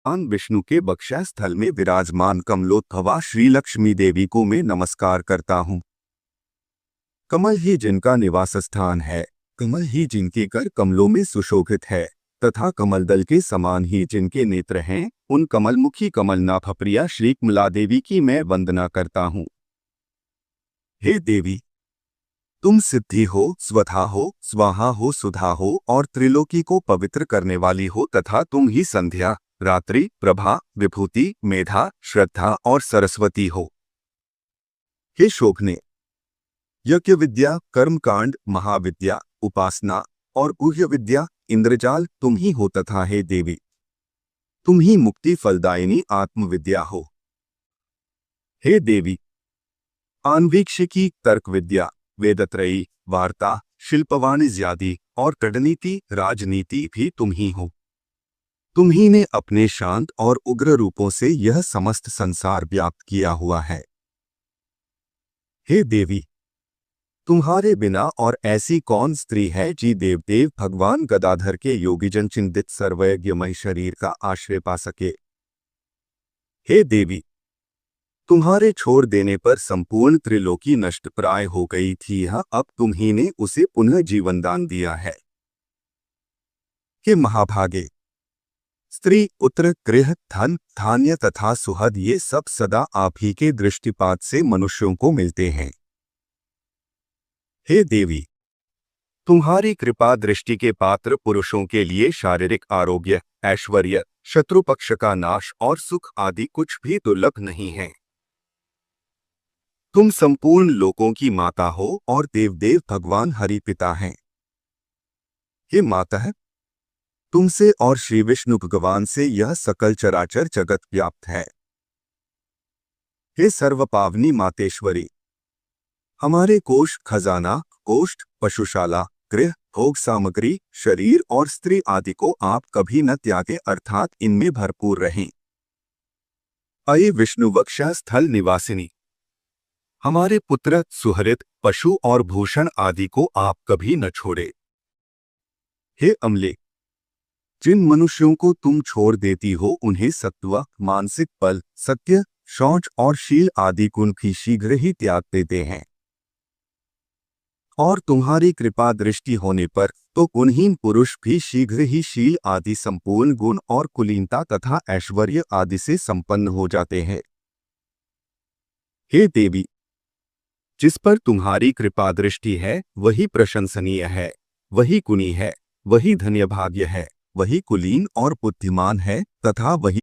भगवान विष्णु के बक्षा स्थल में विराजमान कमलोद्भवा श्री लक्ष्मी देवी को मैं नमस्कार करता हूँ। कमल ही जिनका निवास स्थान है, कमल ही जिनके कर कमलों में सुशोभित है तथा कमल दल के समान ही जिनके नेत्र हैं, उन कमलमुखी कमलनाभ प्रिया श्री कमला देवी की मैं वंदना करता हूँ। हे देवी, तुम सिद्धि हो, स्वधा हो, स्वाहा हो, सुधा हो और त्रिलोकी को पवित्र करने वाली हो तथा तुम ही संध्या, रात्रि, प्रभा, विभूति, मेधा, श्रद्धा और सरस्वती हो। हे शोभने, यज्ञ विद्या, कर्मकांड, महाविद्या, उपासना और गुह्य विद्या, इंद्रजाल तुम ही हो तथा हे देवी, तुम ही मुक्ति फलदायिनी आत्मविद्या हो। हे देवी, आन्वीक्षिकी, तर्क विद्या, वेदत्रयी, वार्ता, शिल्पवाणिज्यादि और कूटनीति, राजनीति भी तुम ही हो। तुम ही ने अपने शांत और उग्र रूपों से यह समस्त संसार व्याप्त किया हुआ है। हे देवी, तुम्हारे बिना और ऐसी कौन स्त्री है जी देवदेव भगवान गदाधर के योगीजन चिंतित सर्वयज्ञमय शरीर का आश्रय पा सके। हे देवी, तुम्हारे छोड़ देने पर संपूर्ण त्रिलोकी नष्ट प्राय हो गई थी, अब तुम ही ने उसे पुनः जीवन दान दिया है। हे महाभागे, स्त्री, पुत्र, गृह, धन, धान्य तथा सुहद ये सब सदा आप ही के दृष्टिपात से मनुष्यों को मिलते हैं। हे देवी, तुम्हारी कृपा दृष्टि के पात्र पुरुषों के लिए शारीरिक आरोग्य, ऐश्वर्य, शत्रुपक्ष का नाश और सुख आदि कुछ भी दुर्लभ नहीं है। तुम संपूर्ण लोकों की माता हो और देवदेव भगवान हरि पिता हैं। हे माता, तुमसे और श्री विष्णु भगवान से यह सकल चराचर जगत व्याप्त है। हे सर्वपावनी मातेश्वरी, हमारे कोष, खजाना, कोष्ठ, पशुशाला, गृह, भोग सामग्री, शरीर और स्त्री आदि को आप कभी न त्यागे, अर्थात इनमें भरपूर रहें। अये विष्णु वक्षा स्थल निवासिनी, हमारे पुत्र, सुहृद, पशु और भूषण आदि को आप कभी न छोड़े। हे अमले, जिन मनुष्यों को तुम छोड़ देती हो उन्हें सत्व, मानसिक बल, सत्य, शौच और शील आदि गुण भी शीघ्र ही त्याग देते हैं। और तुम्हारी कृपा दृष्टि होने पर तो गुणहीन पुरुष भी शीघ्र ही शील आदि संपूर्ण गुण और कुलीनता तथा ऐश्वर्य आदि से संपन्न हो जाते हैं। हे देवी, जिस पर तुम्हारी कृपा दृष्टि है वही प्रशंसनीय है, वही गुणी है, वही धन्यभाग्य है, वही कुलीन और बुद्धिमान है तथा वही